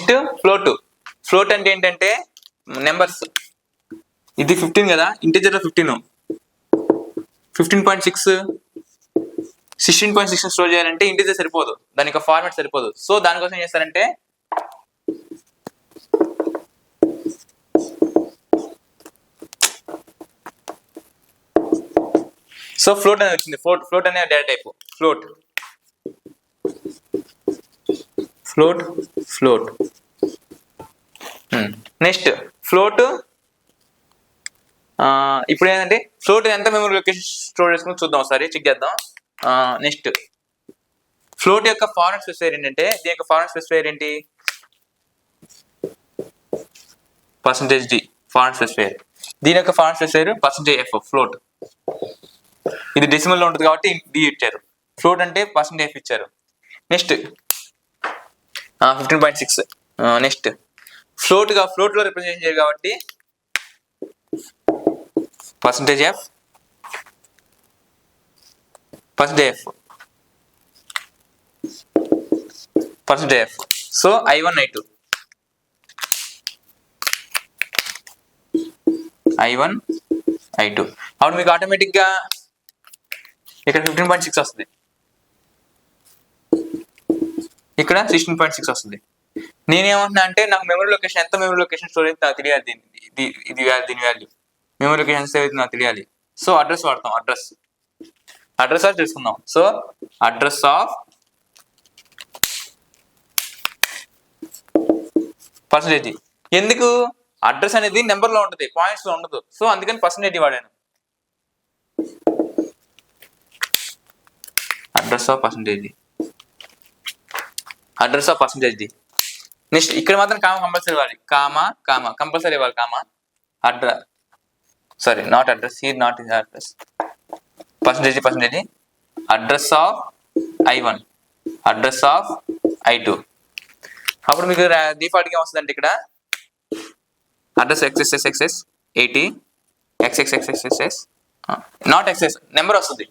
Next float అంటే ఏంటంటే numbers. ఇది 15 కదా, ఇంటిజర్ లో 15, 15.6, 16.6 స్టోర్ చేయాలంటే ఇంటిజర్ సరిపోదు, దానికి ఫార్మాట్ సరిపోదు. సో దానికోసం ఏం చేస్తారంటే ఫ్లోట్ అనేది వచ్చింది. ఫ్లోట్ అనే data type. Float next float. ఇప్పుడు ఏంటంటే ఫ్లోట్ ఎంత మెమరీ లొకేషన్ స్టోర్ చేసుకుని చూద్దాం, ఒకసారి చెక్ చేద్దాం. నెక్స్ట్ ఫ్లోట్ యొక్క ఫార్మాట్ స్పెసిఫైర్ ఏంటంటే, దీని యొక్క ఫార్మాట్ స్పెసిఫైర్ ఏంటి, %d ఫార్మాట్ స్పెసిఫైర్. దీని యొక్క ఫార్మాట్ స్పెసిఫైర్ %f ఫ్లోట్. ఇది డెసిమల్ లో ఉంటుంది కాబట్టి d ఇచ్చారు. ఫ్లోట్ అంటే %f ఇచ్చారు. నెక్స్ట్ 15.6. నెక్స్ట్ ఫ్లోట్ లో రిప్రజెంట్ చేయాలి కాబట్టి %f సో I1 I2 అప్పుడు మీకు ఆటోమేటిక్ గా ఇక్కడ 15.6 వస్తుంది, ఇక్కడ 16.6 వస్తుంది. నేనేమంటున్నా అంటే నాకు మెమరీ లొకేషన్ ఎంత మెమరీ లొకేషన్ స్టోర్ అయితే నాకు తెలియాలి. దీని వాల్యూ మెమరీ లొకేషన్ సేవ్ అయితే నాకు తెలియాలి. సో అడ్రస్ వాడతాం. అడ్రస్ తెలుసుకుందాం. So address of %. ఎందుకు అడ్రస్ అనేది నెంబర్ లో ఉంటుంది, పాయింట్స్ లో ఉండదు. సో అందుకని % వాడాను. Address of %. నెక్స్ట్ ఇక్కడ మాత్రం కామా కంపల్సరీ ఇవ్వాలి. కంపల్సరీ ఇవ్వాలి. Not address here, not in address. %. Address of I1, address of I2. అప్పుడు మీకు డిఫాల్ట్ గా వస్తుంది అంటే ఇక్కడ address XXX 80 XXXXS not XS number వస్తుంది.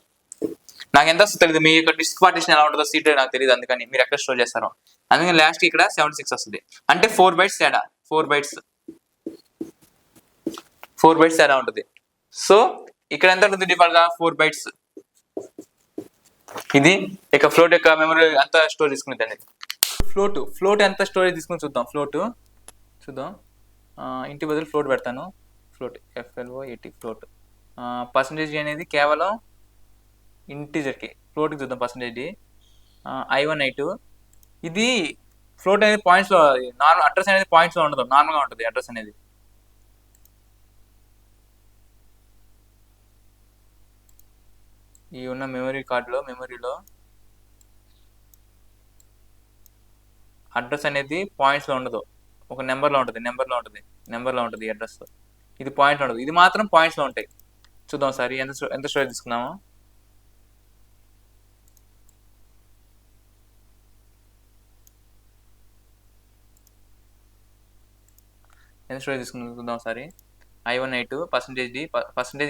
నాకు ఎంత వస్తుంది తెలియదు, మీ యొక్క డిస్క్ పార్టిషన్ ఎలా ఉంటుందో సీట్ నాకు తెలియదు, అందుకని మీరు ఎక్కడ స్టోర్ చేస్తారో. అందుకని లాస్ట్ ఇక్కడ 76 వస్తుంది. అంటే 4 bytes తేడా, 4 bytes తేడా ఉంటుంది. సో ఇక్కడ ఎంత ఉంటుంది డిఫాల్ట్ గా 4 bytes. ఇది ఇక ఫ్లోట్ యొక్క మెమరీ అంతా స్టోర్ తీసుకునేది అనేది. ఫ్లోట్ ఎంత స్టోరేజ్ తీసుకుని చూద్దాం. ఇంటి బదులు ఫ్లోట్ పెడతాను. Float FLO80 float. % అనేది కేవలం ఇంటిజర్కి. ఫ్లోట్కి చూద్దాం %d. I1 I2. ఇది ఫ్లోట్ అనేది పాయింట్స్లో, నార్మల్ అడ్రస్ అనేది పాయింట్స్లో ఉండదు, నార్మల్గా ఉంటుంది అడ్రస్ అనేది. ఈ ఉన్న మెమరీలో అడ్రస్ అనేది పాయింట్స్లో ఉండదు, ఒక నెంబర్లో ఉంటుంది అడ్రస్. ఇది పాయింట్లో ఉండదు, ఇది మాత్రం పాయింట్స్లో ఉంటాయి. చూద్దాం ఒకసారి ఎంత స్టోరేజ్ తీసుకున్నాము. చూద్దాం ఒకసారి. I1 I2 %d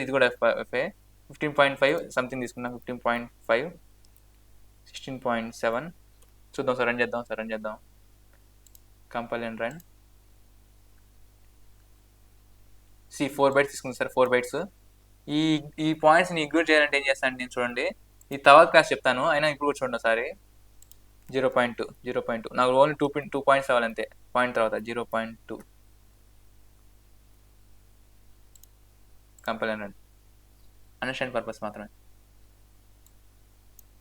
ఇది కూడా FA 15.5 సంథింగ్ తీసుకున్నాం. 15.5 16.7. చూద్దాం సార్, రన్ చేద్దాం. Compile and run. 4 bytes తీసుకుంది సార్, 4 bytes. ఈ పాయింట్స్ని ఇగ్నోర్ చేయాలంటే ఏం చేస్తాను నేను, చూడండి. ఈ తర్వాత క్లాస్ చెప్తాను, అయినా ఇప్పుడు కూడా చూడండి ఒకసారి. 0.2 నాకు ఓన్లీ 2 పాయింట్స్ అవ్వాలంతే. పాయింట్ తర్వాత 0.2 compile and run. Understand purpose మాత్రమే.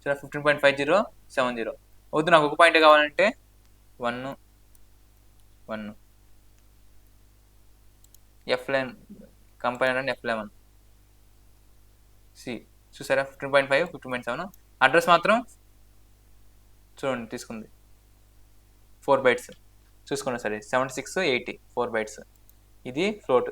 15.50 వద్దు, నాకు ఒక పాయింట్ కావాలంటే 1 F11 కంపైల్ అండ్ F11 చూసారా. 15.5 15.7. అడ్రస్ మాత్రం చూడండి తీసుకుంది 4 bytes. చూసుకోండి సరే. 76 80 4 bytes. ఇది ఫ్లోట్.